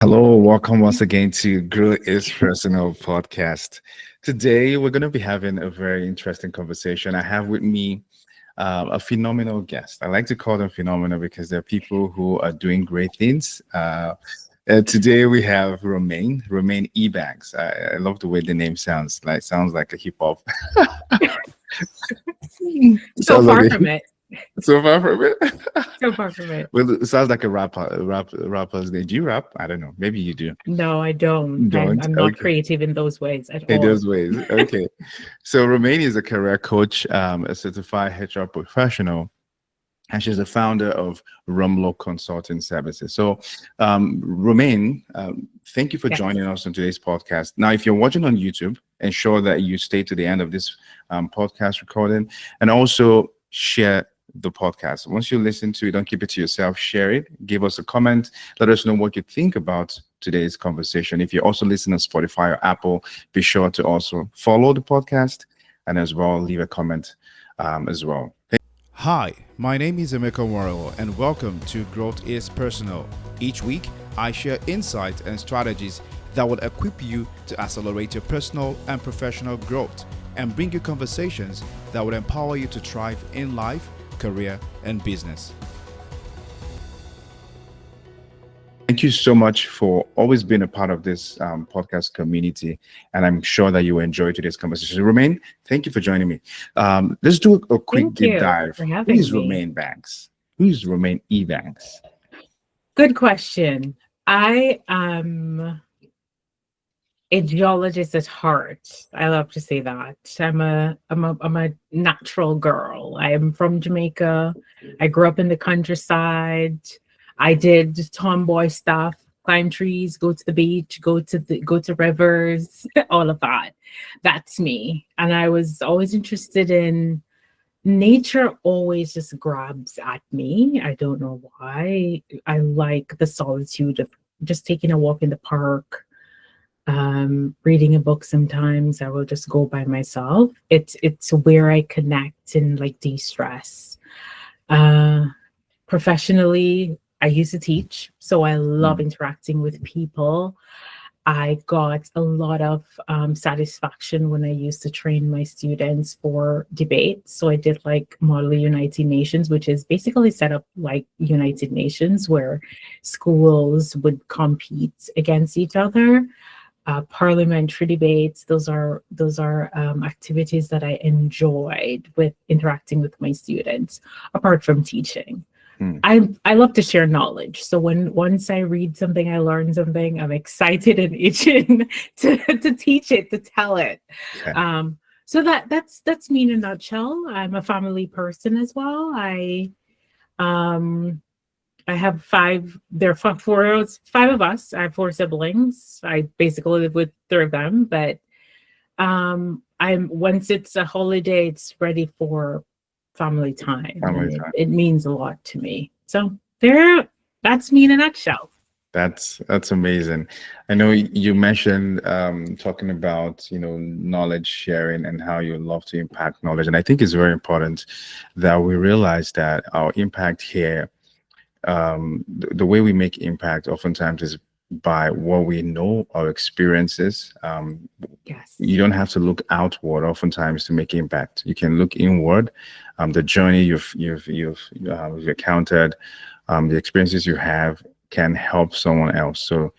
Hello, welcome once again to Grow is Personal podcast. Today, we're going to be having a very interesting conversation. I have with me a phenomenal guest. I like to call them phenomenal because they're people who are doing great things. Today, we have Romayne Ebanks. I love the way the name sounds like a hip hop. So sounds far like from it. so far from it. So far from it. Well, it sounds like a rapper's name. Do you rap? I don't know. Maybe you do. No, I don't. I'm Don't? I'm not Okay. creative in those ways at In all. those ways. Okay. So Romania is a career coach, a certified HR professional, and she's the founder of Romlor Consulting Services. So, Romaine, thank you for Yes. joining us on today's podcast. Now, if you're watching on YouTube, ensure that you stay to the end of this podcast recording and also share the podcast. Once you listen to it, don't keep it to yourself, share it, give us a comment, let us know what you think about today's conversation. If you also listen on Spotify or Apple, be sure to also follow the podcast and as well leave a comment as well. Hi, my name is Emeka Nwarulor and welcome to Growth is Personal. Each week, I share insights and strategies that will equip you to accelerate your personal and professional growth and bring you conversations that will empower you to thrive in life, career, and business. Thank you so much for always being a part of this podcast community. And I'm sure that you will enjoy today's conversation. Romaine, thank you for joining me. Let's do a quick Thank deep you dive. for Who having is me. Romayne Banks? Who is Romayne Ebanks? Good question. I am a geologist at heart. I love to say that. I'm a natural girl. I am from Jamaica. I grew up in the countryside. I did tomboy stuff, climb trees, go to the beach, go to rivers, all of that. That's me. And I was always interested in nature always just grabs at me. I don't know why. I like the solitude of just taking a walk in the park, reading a book. Sometimes I will just go by myself. It's where I connect and like de-stress. Uh, Professionally, I used to teach, so I love Mm. interacting with people. I got a lot of satisfaction when I used to train my students for debate. So I did like Model United Nations, which is basically set up like United Nations, where schools would compete against each other. Parliamentary debates; those are activities that I enjoyed with interacting with my students, apart from teaching. Mm. I love to share knowledge. So when once I read something, I learn something, I'm excited and itching to teach it, to tell it. Yeah. So that's me in a nutshell. I'm a family person as well. Um I have there are five of us. I have four siblings. I basically live with three of them, but I'm once it's a holiday, it's ready for family time, Family and it, time. it means a lot to me. So that's me in a nutshell. That's amazing. I know you mentioned talking about knowledge sharing and how you love to impact knowledge, and I think it's very important that we realize that our impact here, the way we make impact oftentimes is by what we know, our experiences. Yes. You don't have to look outward oftentimes to make impact. You can look inward. The journey you've encountered, the experiences you have can help someone else. So,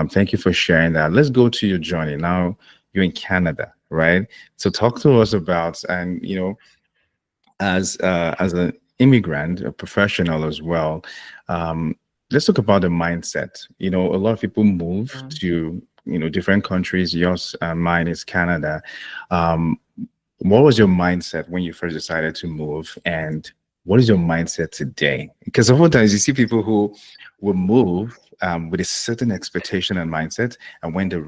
thank you for sharing that. Let's go to your journey now. You're in Canada, right? So, talk to us about and as an immigrant, a professional as well. Um, let's talk about the mindset. A lot of people move Yeah. to different countries. Yours, mine is Canada. Um, what was your mindset when you first decided to move, and what is your mindset today? Because sometimes you see people who will move with a certain expectation and mindset, and when they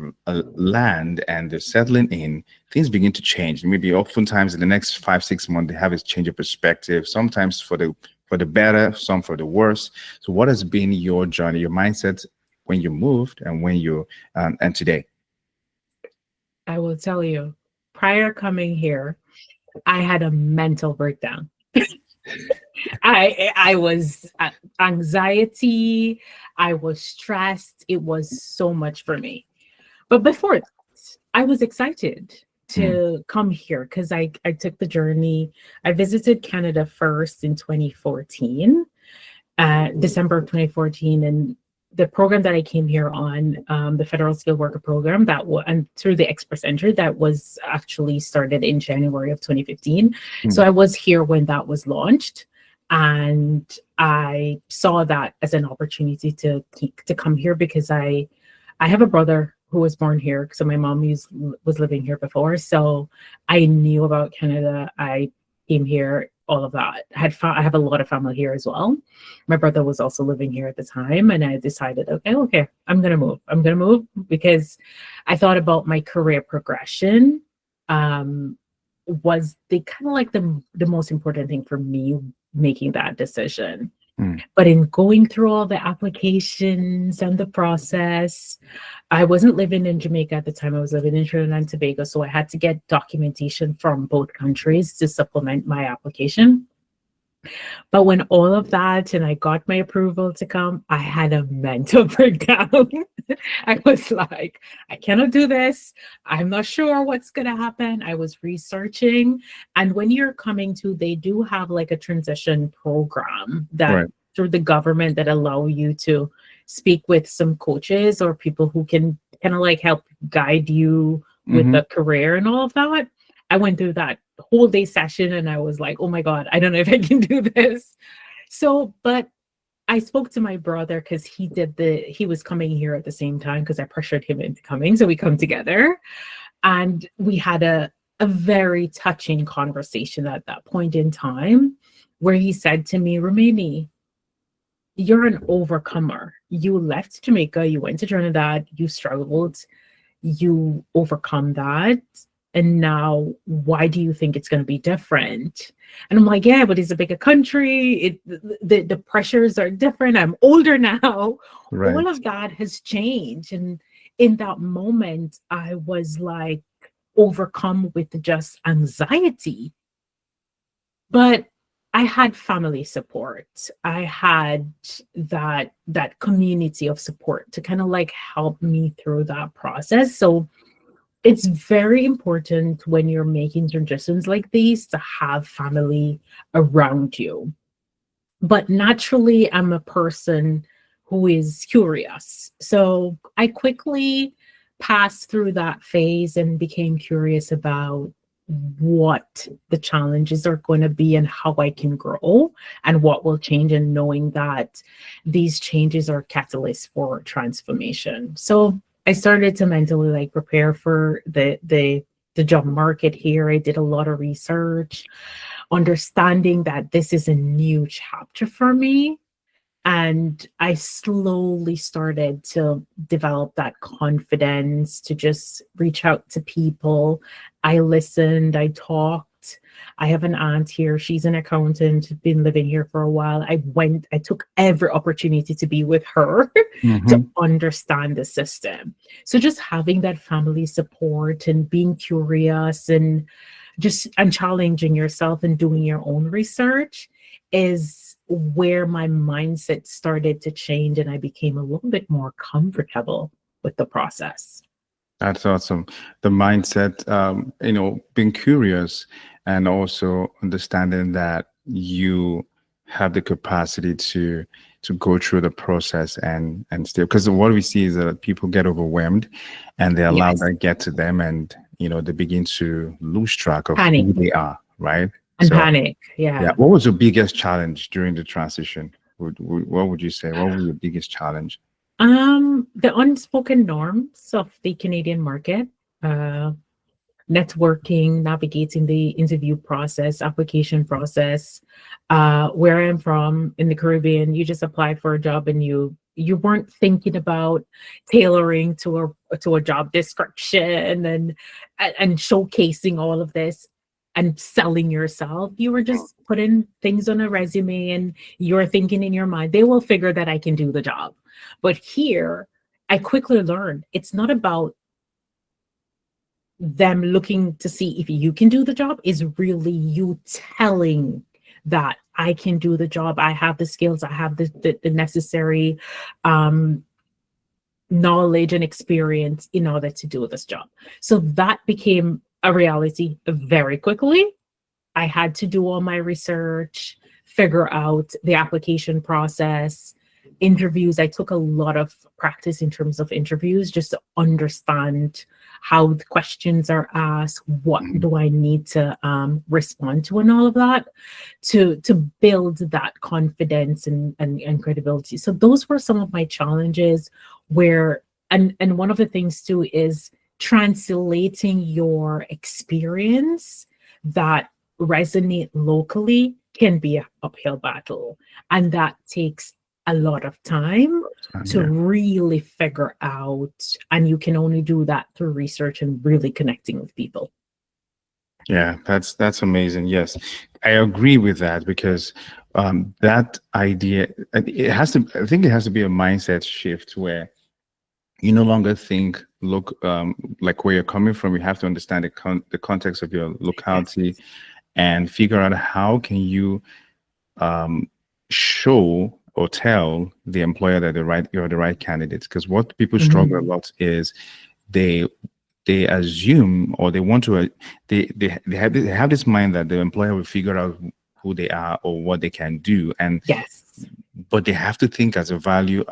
land and they're settling in, things begin to change. Maybe oftentimes in the next 5 6 months they have a change of perspective. Sometimes for the better, some for the worse. So, what has been your journey, your mindset when you moved, and when you and today? I will tell you, prior coming here, I had a mental breakdown. I was anxiety. I was stressed. It was so much for me. But before that, I was excited to come here because I took the journey. I visited Canada first in 2014, December of 2014, and the program that I came here on, the Federal Skilled Worker Program, and through the Express Entry, that was actually started in January of 2015. So I was here when that was launched, and I saw that as an opportunity to come here because I have a brother who was born here. So my mom was living here before, so I knew about Canada. I came here, all of that. I have a lot of family here as well. My brother was also living here at the time, and I decided, okay, I'm gonna move. I'm gonna move because I thought about my career progression. Was the kind of like the most important thing for me making that decision. But in going through all the applications and the process, I wasn't living in Jamaica at the time. I was living in Trinidad and Tobago. So I had to get documentation from both countries to supplement my application. But when all of that and I got my approval to come, I had a mental breakdown. I was like, I cannot do this. I'm not sure what's going to happen. I was researching. And when you're coming to, they do have like a transition program that through the government that allow you to speak with some coaches or people who can kind of like help guide you with a career and all of that. I went through that whole day session and I was like, oh my God, I don't know if I can do this. So, but I spoke to my brother because he was coming here at the same time because I pressured him into coming. So we come together and we had a very touching conversation at that point in time where he said to me, Romayne, you're an overcomer. You left Jamaica, you went to Trinidad, you struggled, you overcome that. And now, why do you think it's going to be different? And I'm like, yeah, but it's a bigger country. The pressures are different. I'm older now. Right. All of that has changed. And in that moment, I was like overcome with just anxiety. But I had family support. I had that community of support to kind of like help me through that process. So it's very important when you're making transitions like these to have family around you. But naturally, I'm a person who is curious. So I quickly passed through that phase and became curious about what the challenges are going to be and how I can grow and what will change, and knowing that these changes are catalysts for transformation. So I started to mentally like prepare for the job market here. I did a lot of research, understanding that this is a new chapter for me. And I slowly started to develop that confidence to just reach out to people. I listened, I talked. I have an aunt here. She's an accountant, been living here for a while. I took every opportunity to be with her to understand the system. So just having that family support and being curious and challenging yourself and doing your own research is where my mindset started to change, and I became a little bit more comfortable with the process. That's awesome. The mindset, being curious and also understanding that you have the capacity to go through the process and still, because what we see is that people get overwhelmed and they allow that get to them, and they begin to lose track of who they are, right? And panic. Yeah. What was your biggest challenge during the transition? What would you say? What was your biggest challenge? The unspoken norms of the Canadian market, networking, navigating the interview process, application process. Where I'm from in the Caribbean, you just apply for a job and you weren't thinking about tailoring to a job description and showcasing all of this and selling yourself. You were just putting things on a resume and you're thinking in your mind, they will figure that I can do the job. But here, I quickly learned it's not about them looking to see if you can do the job, is really you telling that I can do the job. I have the skills. I have the necessary knowledge and experience in order to do this job. So that became a reality very quickly. I had to do all my research, figure out the application process, interviews. I took a lot of practice in terms of interviews just to understand how the questions are asked, what do I need to respond to, and all of that to build that confidence and credibility. So those were some of my challenges where, and one of the things too is translating your experience that resonate locally can be an uphill battle, and that takes a lot of time to really figure out, and you can only do that through research and really connecting with people. Yeah, that's amazing. Yes, I agree with that, because that idea, it has to, I think it has to be a mindset shift where you no longer think, look, like where you're coming from. You have to understand the context of your locality and figure out how can you show or tell the employer that you're the right candidate. Because what people struggle a lot is they assume, or they want to they have this mind that the employer will figure out who they are or what they can do, and but they have to think as a value,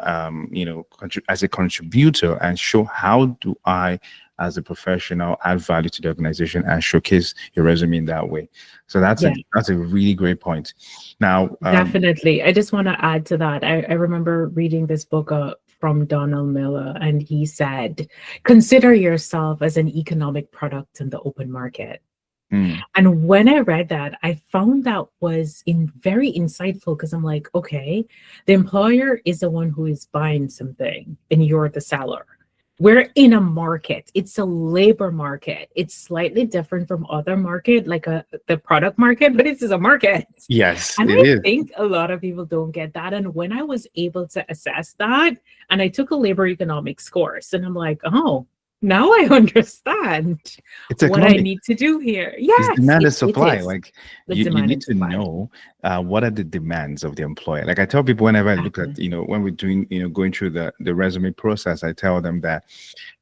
as a contributor, and show how do I, as a professional, add value to the organization and showcase your resume in that way. So that's a really great point. Now, definitely, I just want to add to that. I remember reading this book from Donald Miller, and he said, "Consider yourself as an economic product in the open market." And when I read that, I found that was very insightful, because I'm like, okay, the employer is the one who is buying something and you're the seller. We're in a market. It's a labor market. It's slightly different from other market, like the product market, but it's a market. Yes, and I think a lot of people don't get that. And when I was able to assess that, and I took a labor economics course, and I'm like, oh, now I understand what I need to do here. Yes, it's demand and supply. Like you need to know what are the demands of the employer. Like I tell people whenever I look at, when we're doing, going through the resume process, I tell them that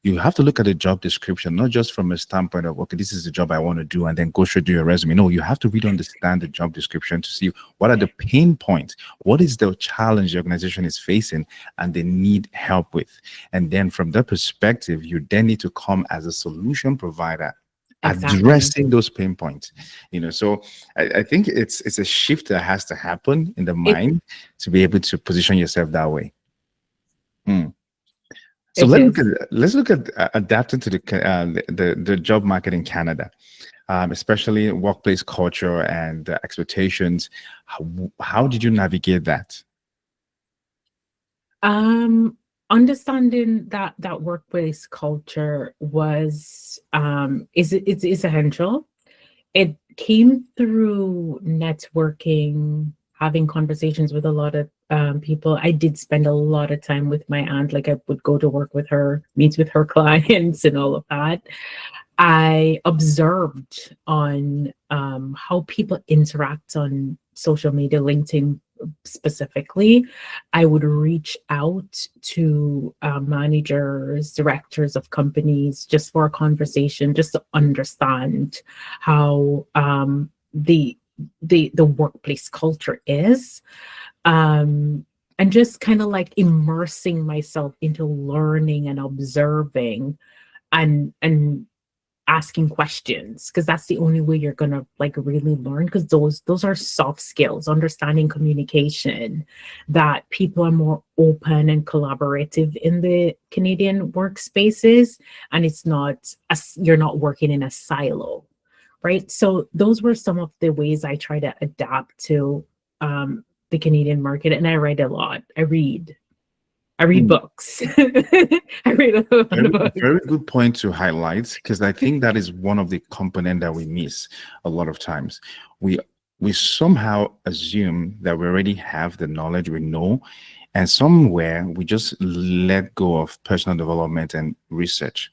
you have to look at the job description, not just from a standpoint of, okay, this is the job I want to do, and then go straight to your resume. No, you have to really understand the job description to see what are the pain points, what is the challenge the organization is facing and they need help with. And then from that perspective, you then need to come as a solution provider, addressing those pain points. So I think it's a shift that has to happen in the mind to be able to position yourself that way. So let's look at adapting to the job market in Canada, especially workplace culture and expectations. How did you navigate that? Understanding that workplace culture is essential. It came through networking, having conversations with a lot of people. I did spend a lot of time with my aunt. Like I would go to work with her, meet with her clients and all of that. I observed on how people interact on social media, LinkedIn specifically. I would reach out to managers, directors of companies, just for a conversation, just to understand how the workplace culture is, and just kind of like immersing myself into learning and observing and asking questions, because that's the only way you're gonna like really learn, because those are soft skills, understanding communication, that people are more open and collaborative in the Canadian workspaces, and you're not working in a silo, right? So those were some of the ways I try to adapt to the Canadian market. And I write a lot. I read books. I read a lot of books. Very good point to highlight, because I think that is one of the components that we miss a lot of times. We somehow assume that we already have the knowledge, we know, and somewhere we just let go of personal development and research.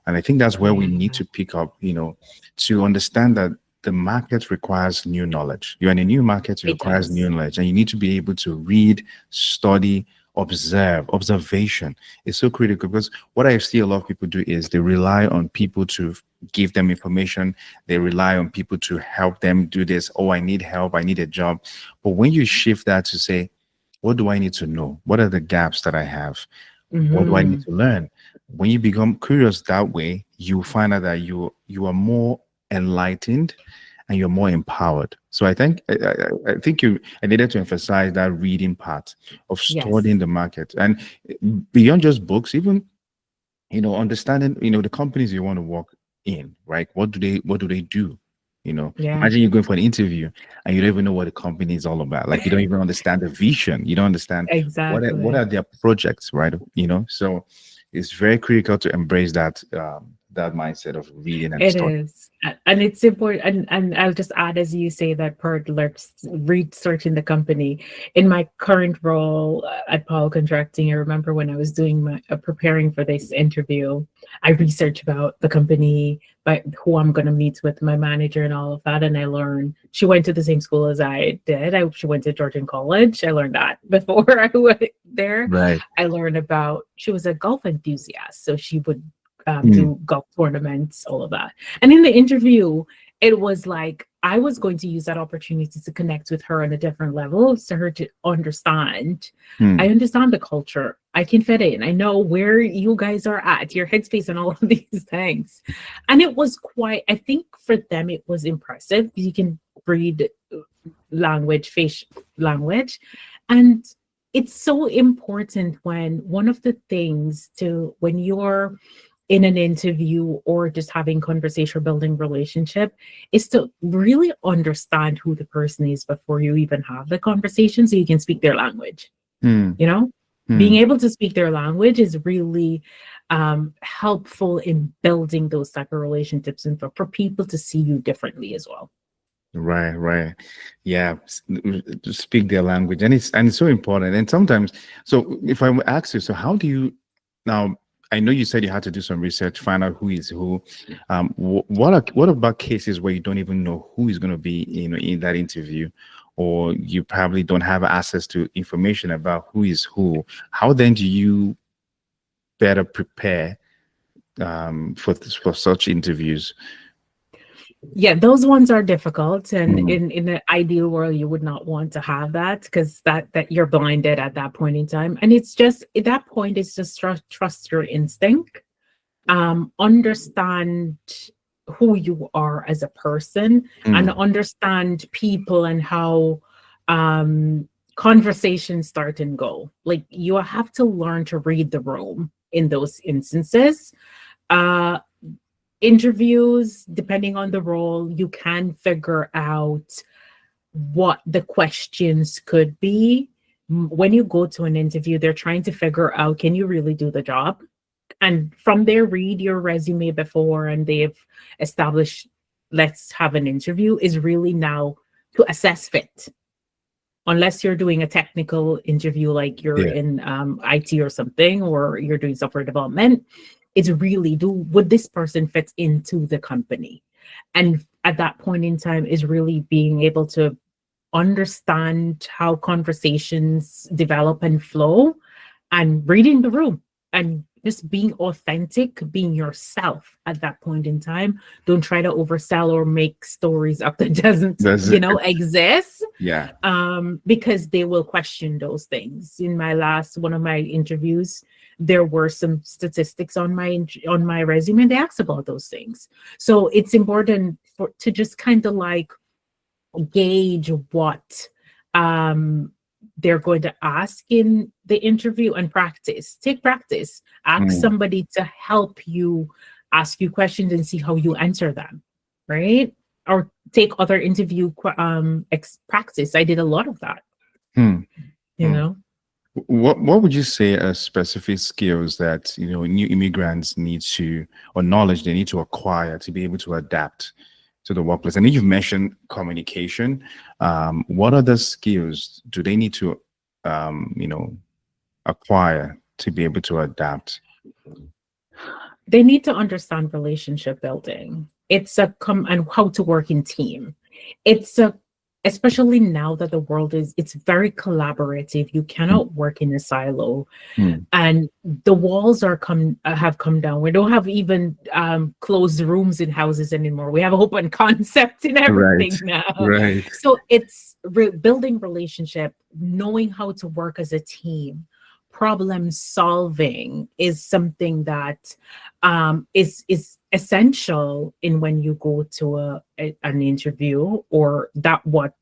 And I think that's where we need to pick up, to understand that the market requires new knowledge. You're in a new market, it It requires does. new knowledge, and you need to be able to read, study, observe. Observation is so critical, because what I see a lot of people do is they rely on people to give them information. They rely on people to help them do this. Oh, I need help, I need a job. But when you shift that to say, what do I need to know? What are the gaps that I have? What do I need Mhm. to learn? When you become curious that way, you find out that you are more enlightened and you're more empowered. So I think I needed to emphasize that reading part of Yes. studying the market, and beyond just books, even understanding the companies you want to work in, right? What do they do? Yeah. Imagine you're going for an interview and you don't even know what the company is all about. Like, you don't even understand the vision. You don't understand what Exactly. are their projects, right? So it's very critical to embrace that mindset of reading and It studying. is. And it's important. And I'll just add, as you say, that part, researching the company. In my current role at Paul Contracting, I remember when I was doing my preparing for this interview, I researched about the company, but who I'm going to meet with, my manager, and all of that. And I learned she went to the same school as I did. She went to Georgian College. I learned that before I went there. Right. I learned about she was a golf enthusiast, so she would Mm, do golf tournaments, all of that. And in the interview, it was like I was going to use that opportunity to connect with her on a different level, so her to understand. I mm, understand the culture. I can fit in. I know where you guys are at, your headspace, and all of these things. And it was quite, I think for them, it was impressive. You can read language, face language. And it's so important when one of the things to when you're in an interview or just having conversation or building relationship is to really understand who the person is before you even have the conversation, so you can speak their language. mm, you know Being mm. able to speak their language is really helpful in building those type of relationships, and for people to see you differently as well. Right, right. Yeah, to speak their language, and it's so important. And sometimes, so if I ask you, so how do you now? I know you said you had to do some research, find out who is who. What about cases where you don't even know who is going to be, in that interview, or you probably don't have access to information about who is who? How then do you better prepare for such interviews? Yeah, those ones are difficult, and Mm, in an ideal world you would not want to have that, because that you're blinded at that point in time. And it's just at that point, it's just trust your instinct, understand who you are as a person, and mm, understand people and how conversations start and go. Like, you have to learn to read the room in those instances. uh Interviews, depending on the role, you can figure out what the questions could be. When you go to an interview, they're trying to figure out, can you really do the job? And from there, read your resume before, and they've established, let's have an interview, is really now to assess fit. Unless you're doing a technical interview, like you're yeah. in IT or something, or you're doing software development, it's really, would this person fit into the company? And at that point in time is really being able to understand how conversations develop and flow, and reading the room, and just being authentic, being yourself at that point in time. Don't try to oversell or make stories up that doesn't, That's it. exist, Yeah. because they will question those things. In my last one of my interviews, there were some statistics on my resume, and they asked about those things. So it's important to just kind of like gauge what they're going to ask in the interview, and take practice, ask Mm. somebody to help you, ask you questions and see how you answer them, right? Or take other interview practice. I did a lot of that, Hmm. you know What would you say are specific skills that new immigrants need to, or knowledge they need to acquire to be able to adapt to the workplace? I know you've mentioned communication. What other skills do they need to acquire to be able to adapt? they need to understand relationship building. it's a and how to work in team. It's a especially now that the world it's very collaborative. You cannot work in a silo, Mm. and the walls have come down. We don't have even closed rooms in houses anymore. We have open concepts in Right. everything now. Right. So it's building relationship, knowing how to work as a team. Problem solving is something that is essential in when you go to an interview, or that what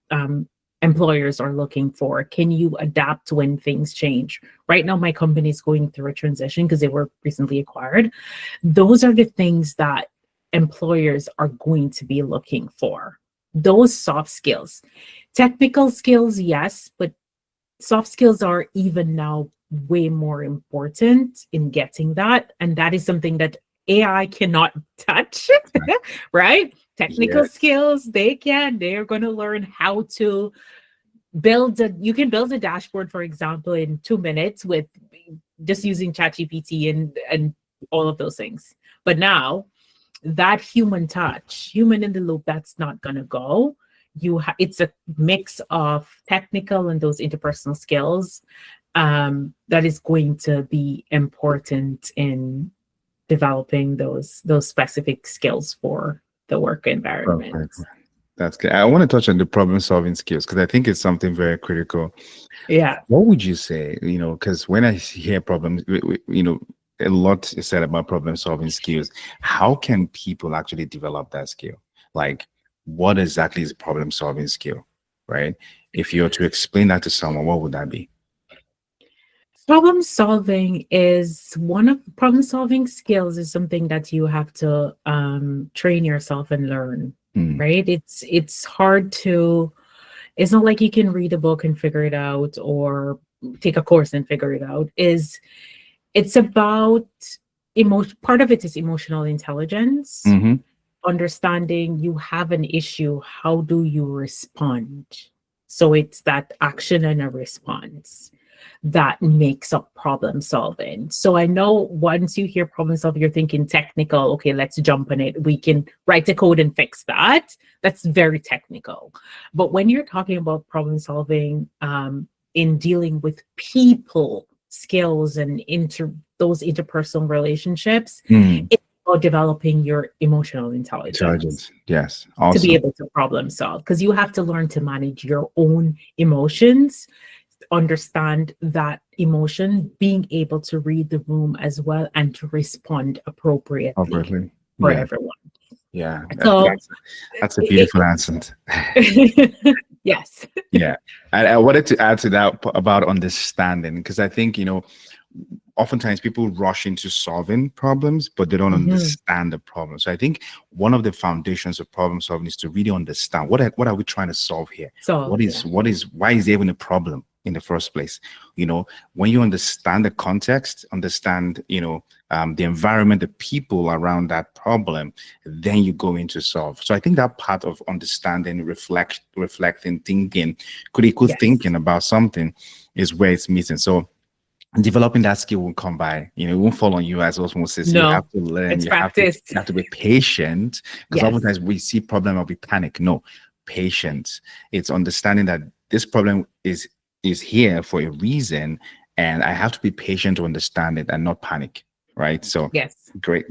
employers are looking for. Can you adapt when things change? Right now, my company is going through a transition because they were recently acquired. Those are the things that employers are going to be looking for. Those soft skills, technical skills, yes, but soft skills are even now way more important in getting that. And that is something that AI cannot touch, right? Technical Yes. skills, they're going to learn how to you can build a dashboard, for example, in 2 minutes with just using ChatGPT and all of those things. But now that human touch, human in the loop, that's not going to go. It's a mix of technical and those interpersonal skills that is going to be important in developing those specific skills for the work environment. Perfect. That's good. I want to touch on the problem solving skills because I think it's something very critical. Yeah. What would you say, because when I hear problems, a lot is said about problem solving skills. How can people actually develop that skill? Like, what exactly is a problem solving skill, right? If you were to explain that to someone, what would that be? Problem solving skills is something that you have to train yourself and learn, right? It's hard to, it's not like you can read a book and figure it out or take a course and figure it out. It's about part of it is emotional intelligence, understanding you have an issue, how do you respond? So it's that action and a response that makes up problem solving. So I know once you hear problem solving, you're thinking technical. Okay, let's jump on it. We can write a code and fix that. That's very technical. But when you're talking about problem solving in dealing with people skills and those interpersonal relationships, it's about developing your emotional intelligence. Yes. To Awesome. be able to problem solve, because you have to learn to manage your own emotions, understand that emotion, being able to read the room as well, and to respond appropriately for everyone. Yeah, So that's a beautiful answer. Yes. Yeah. I wanted to add to that about understanding, because I think, oftentimes people rush into solving problems, but they don't understand the problem. So I think one of the foundations of problem solving is to really understand what are we trying to solve here? So why is there even a problem in the first place? When you understand the context, understand, the environment, the people around that problem, then you go into solve. So I think that part of understanding, reflecting, thinking, critical thinking about something is where it's missing. So developing that skill will come by, it won't fall on you as osmosis. No, you have to learn, it's you practice. have to be patient, because oftentimes we see problem and we panic. No, patience. It's understanding that this problem is here for a reason, and I have to be patient to understand it and not panic. Right. So yes. Great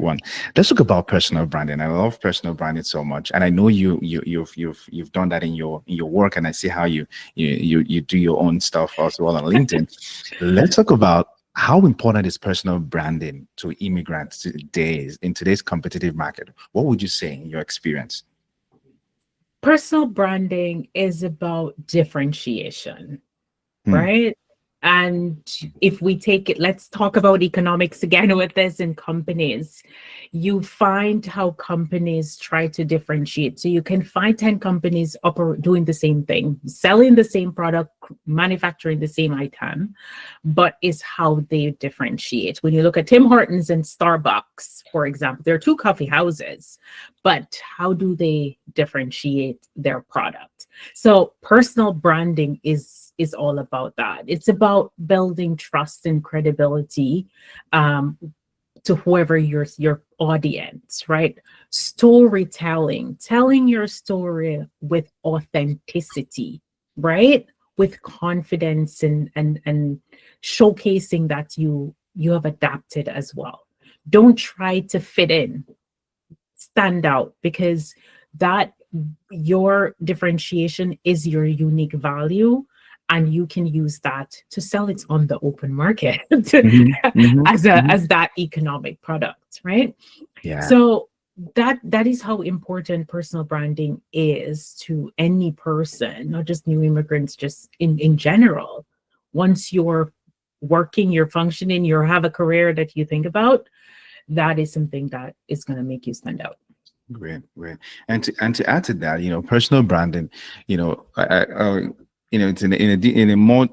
one. Let's talk about personal branding. I love personal branding so much, and I know you've done that in your work, and I see how you do your own stuff as well on LinkedIn. Let's talk about how important is personal branding to immigrants in today's competitive market. What would you say in your experience? Personal branding is about differentiation, right? And if we take it, let's talk about economics again with this in companies. You find how companies try to differentiate. So you can find 10 companies doing the same thing, selling the same product, manufacturing the same item, but is how they differentiate. When you look at Tim Hortons and Starbucks, for example, there are two coffee houses, but how do they differentiate their product? So personal branding is all about that. It's about building trust and credibility to whoever your audience, right? Storytelling, telling your story with authenticity, right? With confidence and showcasing that you have adapted as well. Don't try to fit in, stand out, because that your differentiation is your unique value, and you can use that to sell it on the open market Mhm, mhm, as mhm. as that economic product, right? Yeah. So that is how important personal branding is to any person, not just new immigrants, just in general. Once you're working, you're functioning, you have a career that you think about, that is something that is going to make you stand out. Great, great. And to add to that, personal branding, it's in a more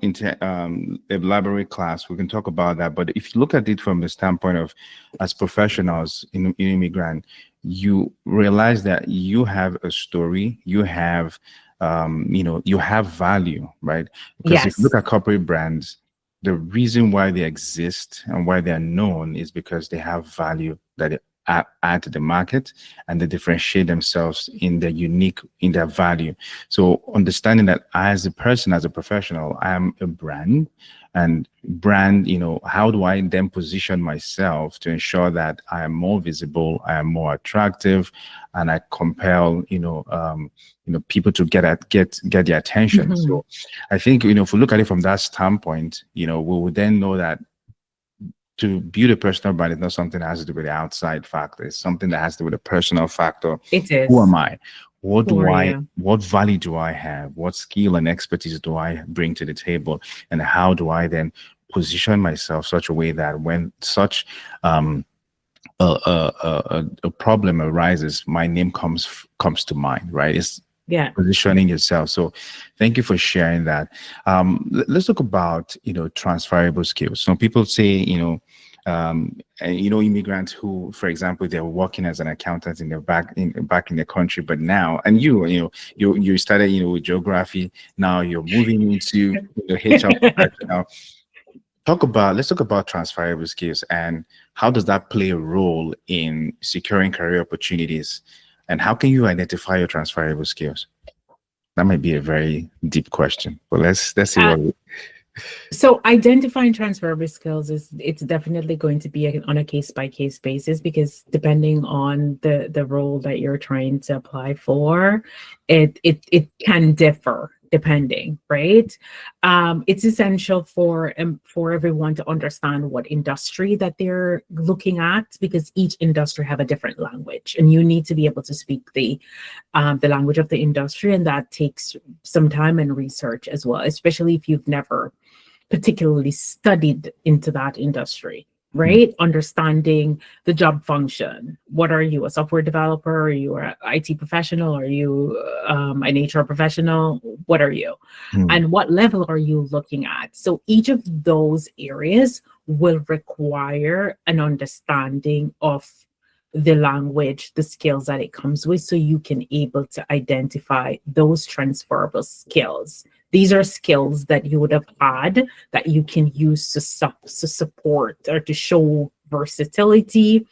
elaborate class. We can talk about that. But if you look at it from the standpoint of, as professionals in immigrant, you realize that you have a story, you have, you have value, right? Because if you Yes. look at corporate brands, the reason why they exist and why they are known is because they have value that add to the market, and they differentiate themselves in their value. So understanding that I, as a person, as a professional, I am a brand, and brand, how do I then position myself to ensure that I am more visible, I am more attractive, and I compel, people to get their attention. Mhm. So I think, if we look at it from that standpoint, we will then know that to build a personal brand is not something that has to do with the outside factor. It's something that has to do with the personal factor. It Who am is. I? What Who do are I, you? what value do I have? What skill and expertise do I bring to the table? And how do I then position myself such a way that when such a problem arises, my name comes to mind, right? It's Yeah. positioning yourself. So thank you for sharing that. Let's talk about, transferable skills. Some people say, immigrants who, for example, they're working as an accountant in back in the country, but now, and you started, with geography. Now you're moving into the HR professional. Let's talk about transferable skills, and how does that play a role in securing career opportunities, and how can you identify your transferable skills? That might be a very deep question, but let's see Uh, what So identifying transferable skills it's definitely going to be on a case by case basis, because depending on the role that you're trying to apply for, it can differ depending, right? It's essential for everyone to understand what industry that they're looking at, because each industry have a different language, and you need to be able to speak the language of the industry, and that takes some time and research as well, especially if you've never particularly studied into that industry, Mm, right? Understanding the job function. What are you, a software developer? Are you an IT professional? Are you an HR professional? What are you? mm, And what level are you looking at? So each of those areas will require an understanding of the language, the skills that it comes with, so you can able to identify those transferable skills. These are skills that you would have had that you can use to support or to show versatility,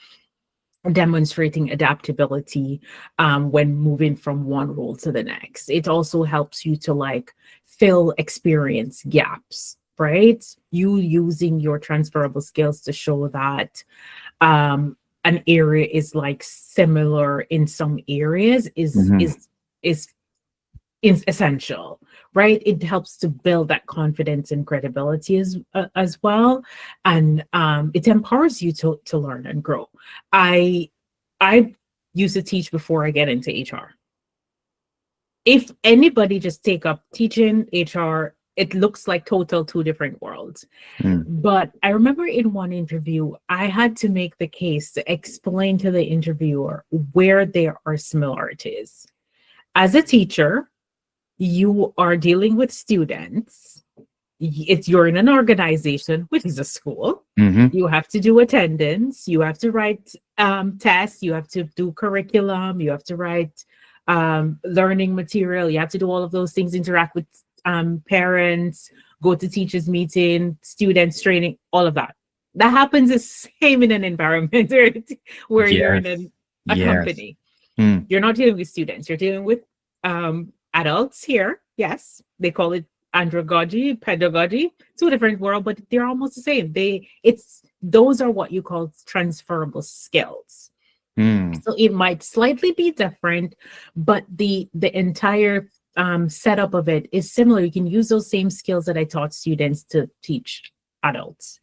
demonstrating adaptability when moving from one role to the next. It also helps you to like fill experience gaps, right? You using your transferable skills to show that an area is like similar in some areas mhm, is is essential, right? It helps to build that confidence and credibility as well, and it empowers you to learn and grow. I I used to teach before I get into HR. If anybody just take up teaching HR, it looks like total two different worlds. mm, But I remember in one interview, I had to make the case to explain to the interviewer where there are similarities. As a teacher, you are dealing with students. You're in an organization, which is a school. mhm, You have to do attendance. You have to write tests. You have to do curriculum. You have to write learning material. You have to do all of those things. Interact with parents. Go to teachers' meeting, students training, all of that. That happens the same in an environment where you're in Yes. a Yes. company. Hmm. You're not dealing with students. You're dealing with adults here. Yes, they call it andragogy, pedagogy. Two different world, but they're almost the same. Those are what you call transferable skills. Hmm. So it might slightly be different, but the entire setup of it is similar. You can use those same skills that I taught students to teach adults.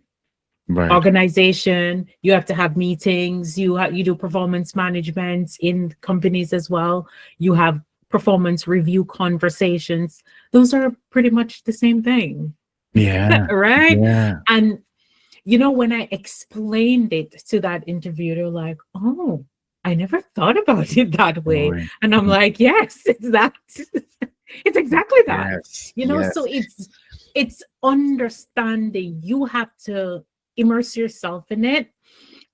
Right. Organization, you have to have meetings, you do performance management in companies as well. You have performance review conversations. Those are pretty much the same thing. Yeah. Right? Yeah. And when I explained it to that interview, they're like, oh, I never thought about it that way. Right. And I'm like, yes, it's that. It's exactly that. Yes. So it's understanding. You have to immerse yourself in it.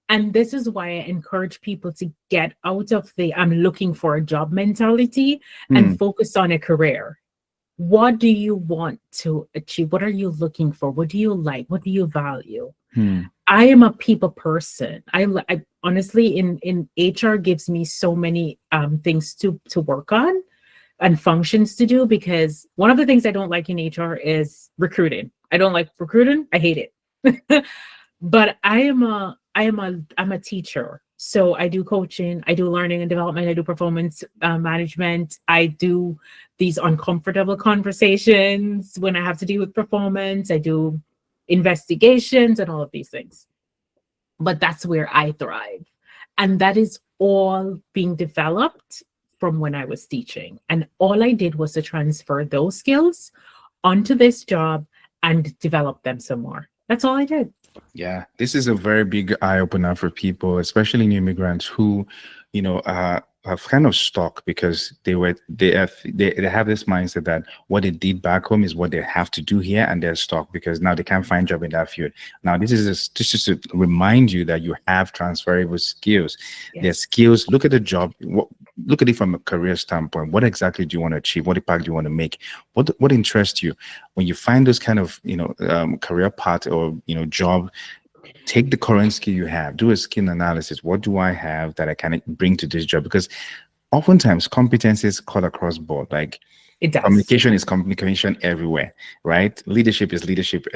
And this is why I encourage people to get out of the I'm looking for a job mentality and focus on a career. What do you want to achieve? What are you looking for? What do you like? What do you value? I am a people person. I honestly in HR gives me so many things to work on and functions to do, because one of the things I don't like in HR is recruiting. I don't like recruiting. I hate it. But I'm a teacher. So I do coaching, I do learning and development, I do performance management, I do these uncomfortable conversations when I have to deal with performance, I do investigations and all of these things. But that's where I thrive. And that is all being developed from when I was teaching. And all I did was to transfer those skills onto this job and develop them some more. That's all I did. Yeah, this is a very big eye opener for people, especially new immigrants who, have kind of stuck because they have this mindset that what they did back home is what they have to do here, and they're stuck because now they can't find job in that field. Now, this is to remind you that you have transferable skills. Yes. Their skills. Look at the job. Look at it from a career standpoint. What exactly do you want to achieve? What impact do you want to make? What interests you? When you find those kind of career path or job, take the current skill you have, do a skill analysis. What do I have that I can bring to this job? Because oftentimes competencies cut across board. Like It does. communication is communication everywhere, right? Leadership is leadership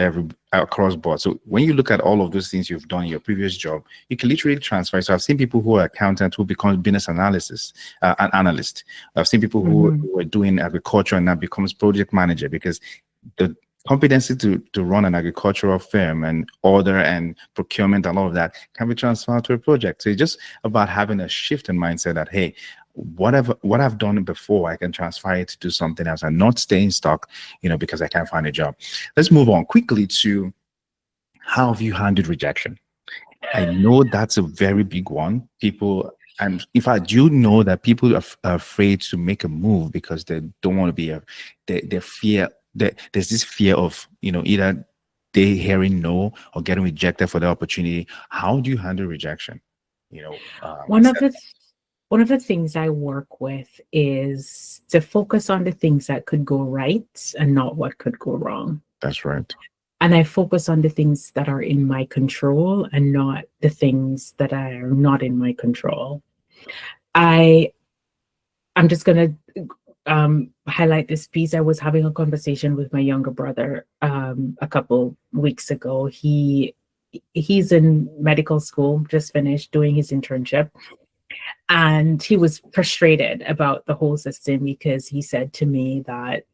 across board. So when you look at all of those things you've done in your previous job, you can literally transfer. So I've seen people who are accountants who become business analyst. I've seen people who were doing agriculture and now becomes project manager, because the competency to run an agricultural firm and order and procurement and all of that can be transferred to a project. So it's just about having a shift in mindset that, hey, what I've done before, I can transfer it to do something else and not stay in stuck, because I can't find a job. Let's move on quickly to how have you handled rejection? I know that's a very big one. People, and in fact, you know that people are afraid to make a move because they don't want to be they fear. There's this fear of either they hearing no or getting rejected for the opportunity. How do you handle rejection? One of the things I work with is to focus on the things that could go right and not what could go wrong. That's right. And I focus on the things that are in my control and not the things that are not in my control. I'm just gonna highlight this piece. I was having a conversation with my younger brother a couple weeks ago. He's in medical school, just finished doing his internship, and he was frustrated about the whole system because he said to me that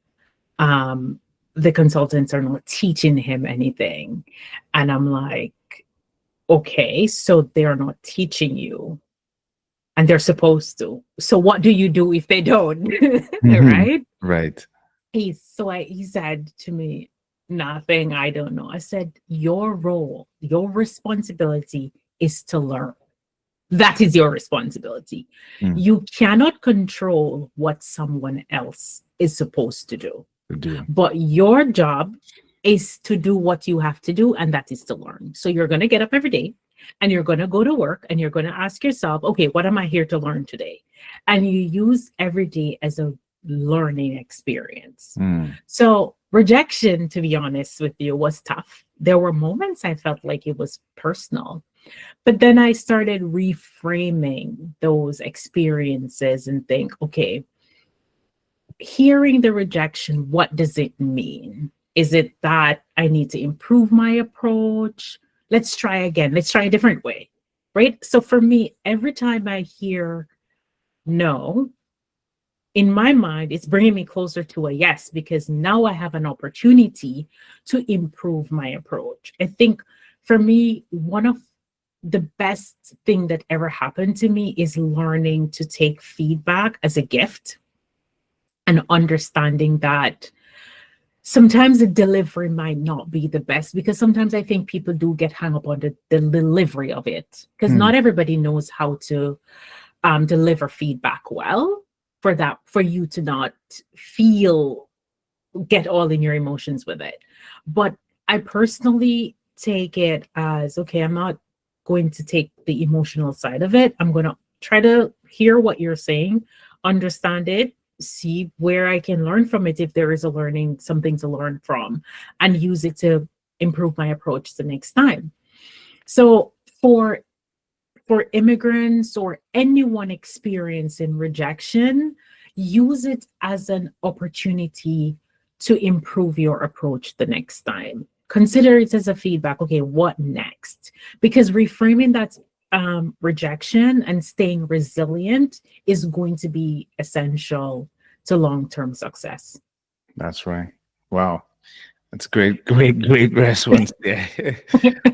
the consultants are not teaching him anything. And I'm like, okay, so they're not teaching you. And they're supposed to. So what do you do if they don't? Right? Right. He said to me, nothing, I don't know. I said, your role, your responsibility is to learn. That is your responsibility. You cannot control what someone else is supposed to do. But your job is to do what you have to do, and that is to learn. So you're going to get up every day and you're going to go to work and you're going to ask yourself, okay, what am I here to learn today? And you use every day as a learning experience. So Rejection, to be honest with you, was tough. There were moments I felt like it was personal, but then I started reframing those experiences and think, okay, hearing the rejection, what does it mean? Is it that I need to improve my approach? Let's try again. Let's try a different way, right? So for me, every time I hear no, in my mind, it's bringing me closer to a yes, because now I have an opportunity to improve my approach. I think for me, one of the best thing that ever happened to me is learning to take feedback as a gift and understanding that sometimes the delivery might not be the best, because sometimes I think people do get hung up on the delivery of it, because not everybody knows how to deliver feedback well, for you to not get all in your emotions with it. But I personally take it as, okay, I'm not going to take the emotional side of it. I'm going to try to hear what you're saying, understand it, see where I can learn from it, if there is something to learn from, and use it to improve my approach the next time. So for immigrants or anyone experiencing rejection, use it as an opportunity to improve your approach the next time. Consider it as a feedback. Okay, what next? Because reframing that rejection and staying resilient is going to be essential to long-term success. That's right. Wow. That's great response there.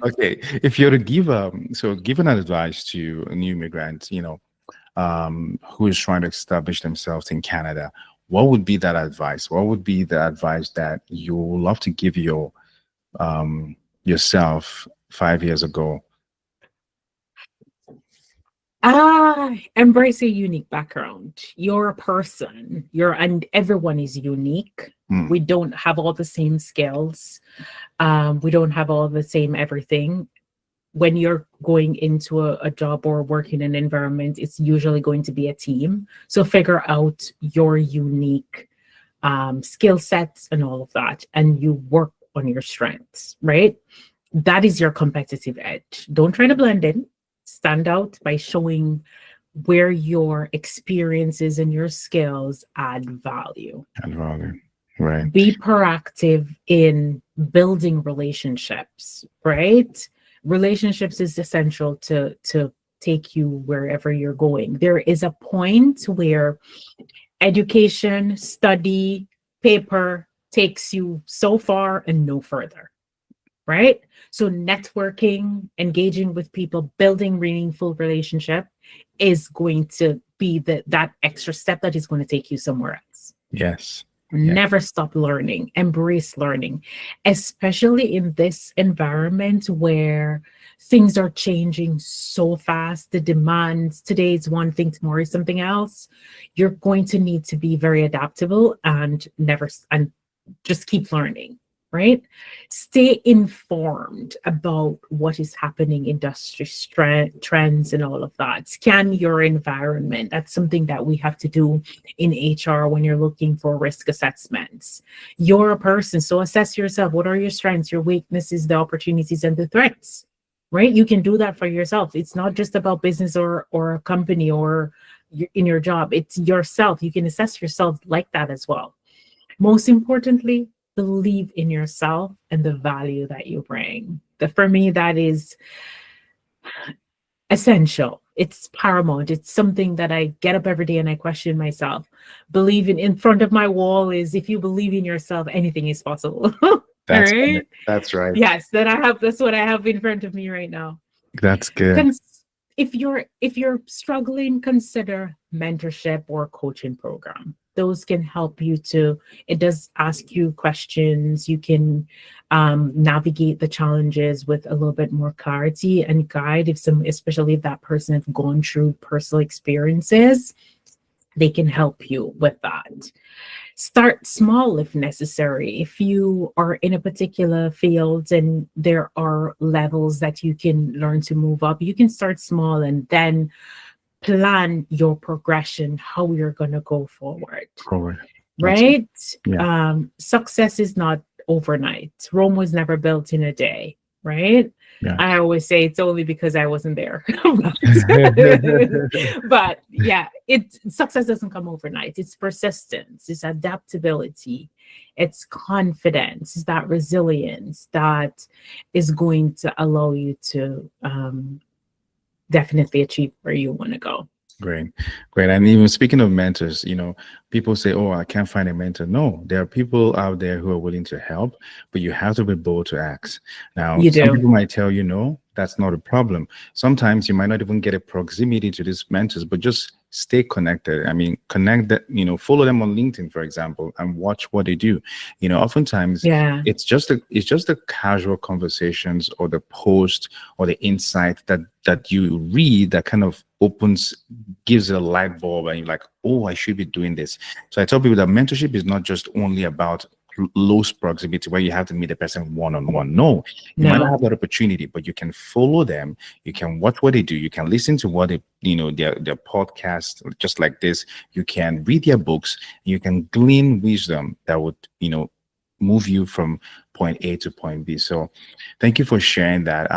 Okay, if you're to give an advice to a new immigrant, who is trying to establish themselves in Canada, what would be that advice? What would be the advice that you would love to give yourself 5 years ago? Embrace a unique background. You're a person. And everyone is unique. We don't have all the same skills. We don't have all the same everything. When you're going into a job or working in an environment, it's usually going to be a team. So figure out your unique skill sets and all of that, and you work on your strengths, right? That is your competitive edge. Don't try to blend in. Stand out by showing where your experiences and your skills add value. Right. Be proactive in building relationships, right? Relationships is essential to take you wherever you're going. There is a point where education, study, paper takes you so far and no further, right? So networking, engaging with people, building meaningful relationship is going to be that extra step that is going to take you somewhere else. Yes. Never stop learning, embrace learning, especially in this environment where things are changing so fast. The demands today is one thing, tomorrow is something else. You're going to need to be very adaptable and just keep learning, right? Stay informed about what is happening, industry trends and all of that. Scan your environment. That's something that we have to do in HR when you're looking for risk assessments. You're a person, so assess yourself. What are your strengths, your weaknesses, the opportunities, and the threats, right? You can do that for yourself. It's not just about business or a company or in your job. It's yourself. You can assess yourself like that as well. Most importantly, believe in yourself and the value that you bring. For me, that is essential. It's paramount. It's something that I get up every day and I question myself. Believing in front of my wall is, if you believe in yourself, anything is possible. That's right? right. That's right. Yes, that's what I have in front of me right now. That's good. If you're struggling, consider mentorship or coaching program. Those can help you it does ask you questions. You can navigate the challenges with a little bit more clarity and guide, especially if that person has gone through personal experiences, they can help you with that. Start small if necessary. If you are in a particular field and there are levels that you can learn to move up, you can start small and then plan your progression, how you're going to go forward. right? Yeah. Success is not overnight. Rome was never built in a day, right? Yeah. I always say it's only because I wasn't there. But yeah, success doesn't come overnight. It's persistence, it's adaptability, it's confidence, it's that resilience that is going to allow you to definitely achieve where you want to go. Great, great. And even speaking of mentors, people say, "Oh, I can't find a mentor." No, there are people out there who are willing to help, but you have to be bold to ask. Now, You some do. people might tell you, no, that's not a problem. Sometimes you might not even get a proximity to these mentors, but just stay connected. I mean, connect that, follow them on LinkedIn, for example, and watch what they do. Oftentimes Yeah. it's just the casual conversations or the post or the insight that you read that kind of gives a light bulb, and you're like, oh, I should be doing this. So I tell people that mentorship is not just only about close proximity where you have to meet the person one-on-one. No, you might not have that opportunity, but you can follow them, you can watch what they do, you can listen to what they, their podcast, just like this, you can read their books, you can glean wisdom that would, move you from point A to point B. So thank you for sharing that.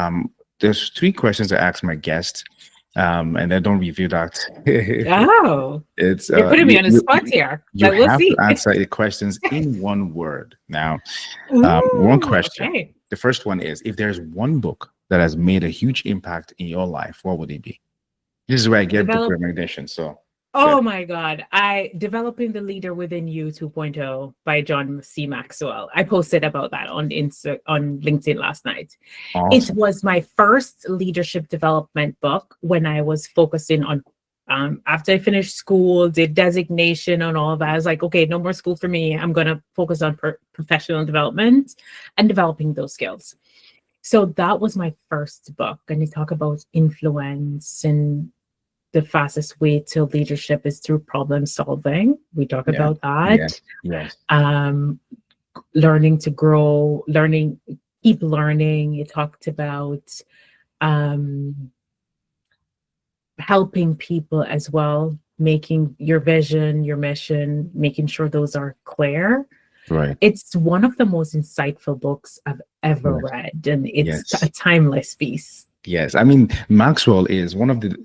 There's 3 questions I ask my guests, and I don't review that. Oh, It's you're putting me on the spot here. You We'll have see. to answer the questions in one word. Now, one Ooh, question. okay. The first one is: if there's one book that has made a huge impact in your life, what would it be? This is where I get book recommendations. So, oh my God, Developing the Leader Within You 2.0 by John C. Maxwell. I posted about that on LinkedIn last night. awesome. It was my first leadership development book when I was focusing on after I finished school, did designation and all of that. I was like, okay, no more school for me. I'm going to focus on professional development and developing those skills. So that was my first book. And they talk about influence, and the fastest way to leadership is through problem solving. We talk about that. Yes. Learning to grow, keep learning. It talked about helping people as well, making your vision, your mission, making sure those are clear. Right. It's one of the most insightful books I've ever read, and it's a timeless piece. Yes, I mean, Maxwell is one of the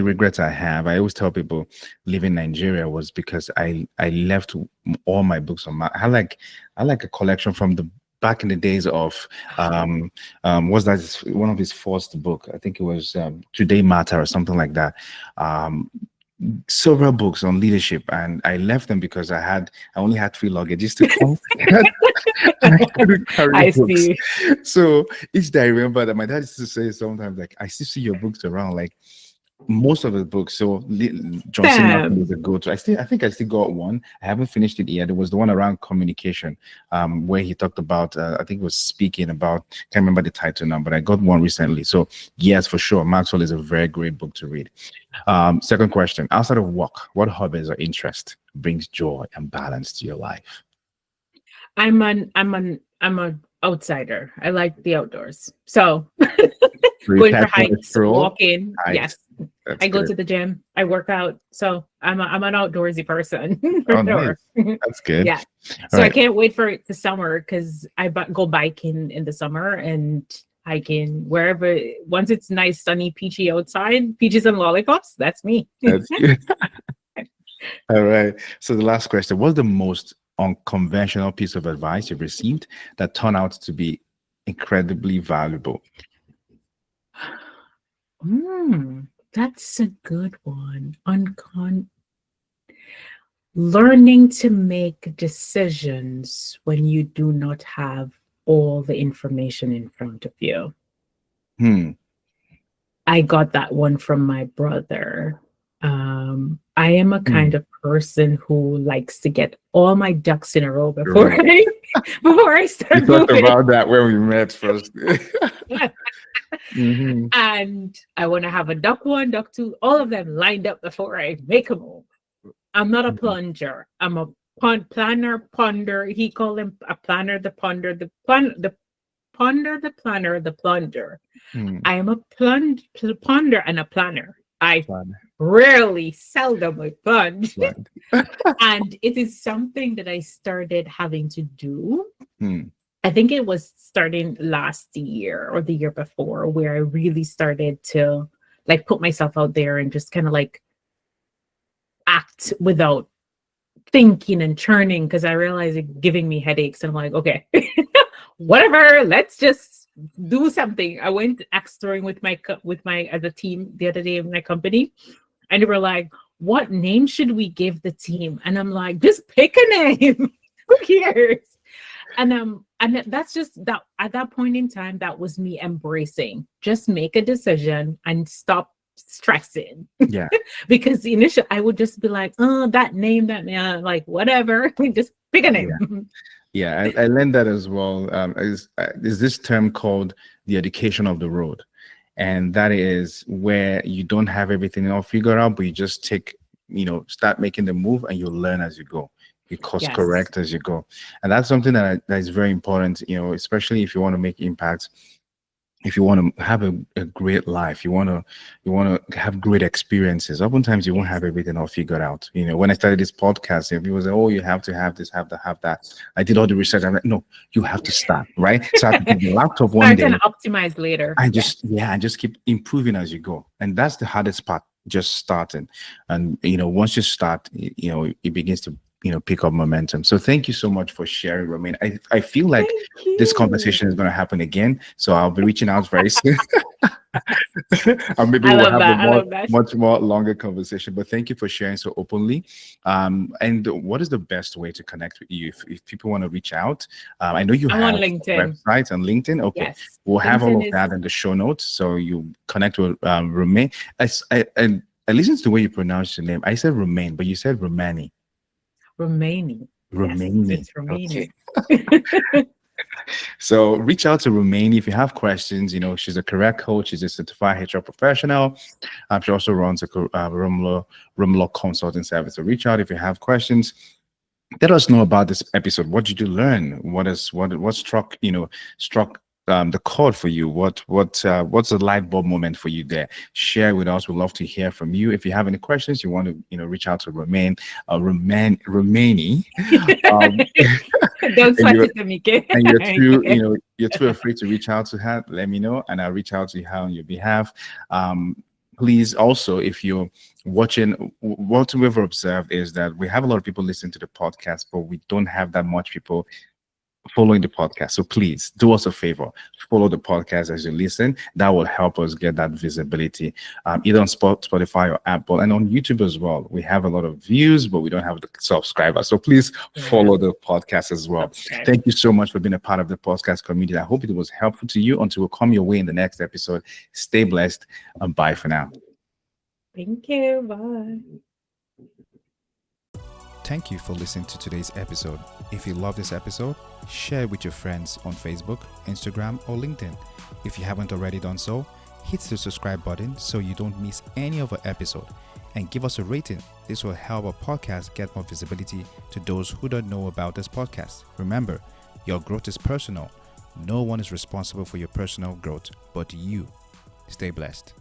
regrets I have. I always tell people leaving Nigeria was because I left all my books on I like a collection from the back in the days of was that one of his first book? I think it was Today Matter or something like that. Several books on leadership, and I left them because I only had 3 luggages to come. I couldn't carry books. See. So each day I remember that my dad used to say sometimes, like, I still see your books around, like most of the books. So Johnson was a go-to. I think I still got one. I haven't finished it yet. It was the one around communication, where he talked about I think it was speaking about, can't remember the title now, but I got one recently. So yes, for sure, Maxwell is a very great book to read. Second question: outside of work, what hobbies or interest brings joy and balance to your life? I'm an outsider. I like the outdoors. So going for hikes, walking. Yes. I go to the gym. I work out. So I'm an outdoorsy person. For sure. Nice. That's good. Yeah. So I can't wait for the summer, because I go biking in the summer and hiking wherever. Once it's nice, sunny, peachy outside, peaches and lollipops, that's me. That's good. All right. So the last question: what's the most unconventional piece of advice you've received that turned out to be incredibly valuable? That's a good one. Learning to make decisions when you do not have all the information in front of you. I got that one from my brother. I am a kind of person who likes to get all my ducks in a row before I start moving. We talked about that when we met first. And I want to have a duck 1, duck 2, all of them lined up before I make a move. I'm not a plunger. I'm a planner, ponder. He called him a planner, the ponder, the ponder, the planner, the plunger. I am a ponder and a planner. rarely, seldom I budge. Right. And it is something that I started having to do. Hmm. I think it was starting last year or the year before, where I really started to like put myself out there and just kind of like act without thinking and churning, because I realized it giving me headaches. And I'm like, okay, whatever, let's just do something. I went exploring with my as a team the other day in my company, and they were like, what name should we give the team? And I'm like, just pick a name. Who cares? And that's just that at that point in time, that was me embracing. Just make a decision and stop stressing. Yeah. Because initially I would just be like, oh, that name, like whatever. Just pick a name. Yeah, I learned that as well. Is this term called the education of the road, and that is where you don't have everything all figured out, but you just start making the move, and you learn as you go. You course Yes. correct as you go, and that's something that is very important. Especially if you want to make impacts. If you want to have a great life, you want to have great experiences. Oftentimes, you won't have everything all figured out. When I started this podcast, people say, "Oh, you have to have this, have that." I did all the research. I'm like, "No, you have to start right." So I have to take the laptop one Start day. and optimize later. I just keep improving as you go, and that's the hardest part. Just starting, and once you start, it begins to pick up momentum. So thank you so much for sharing, Romayne. I feel like this conversation is going to happen again, so I'll be reaching out very soon. And maybe we'll have a much more longer conversation. But thank you for sharing so openly. And what is the best way to connect with you if people want to reach out? I know you I'm have on LinkedIn. a website and LinkedIn. Okay, Yes. we'll have all LinkedIn of that in the show notes, so you connect with Romayne. I listened to the way you pronounce your name. I said Romayne, but you said Romani. Romayne. Romayne. Yes, it's Romayne. Okay. So reach out to Romayne if you have questions. She's a career coach. She's a certified HR professional. She also runs a Romlor Consulting Service. So reach out if you have questions. Let us know about this episode. What did you learn? What struck the chord for you? What's the light bulb moment for you there? Share with us. We'd love to hear from you. If you have any questions, you want to reach out to Romayne. Don't sweat it, Emeka. And you're too afraid to reach out to her. Let me know, and I'll reach out to her on your behalf. Please also, if you're watching, what we've observed is that we have a lot of people listening to the podcast, but we don't have that much people following the podcast. So please do us a favor, follow the podcast as you listen. That will help us get that visibility, either on Spotify or Apple, and on YouTube as well. We have a lot of views, but we don't have the subscribers. So please follow the podcast as well. Okay. Thank you so much for being a part of the podcast community. I hope it was helpful to you. Until we come your way in the next episode, stay blessed and bye for now. Thank you. Bye. Thank you for listening to today's episode. If you love this episode, share it with your friends on Facebook, Instagram, or LinkedIn. If you haven't already done so, hit the subscribe button so you don't miss any of our episode, and give us a rating. This will help our podcast get more visibility to those who don't know about this podcast. Remember, your growth is personal. No one is responsible for your personal growth but you. Stay blessed.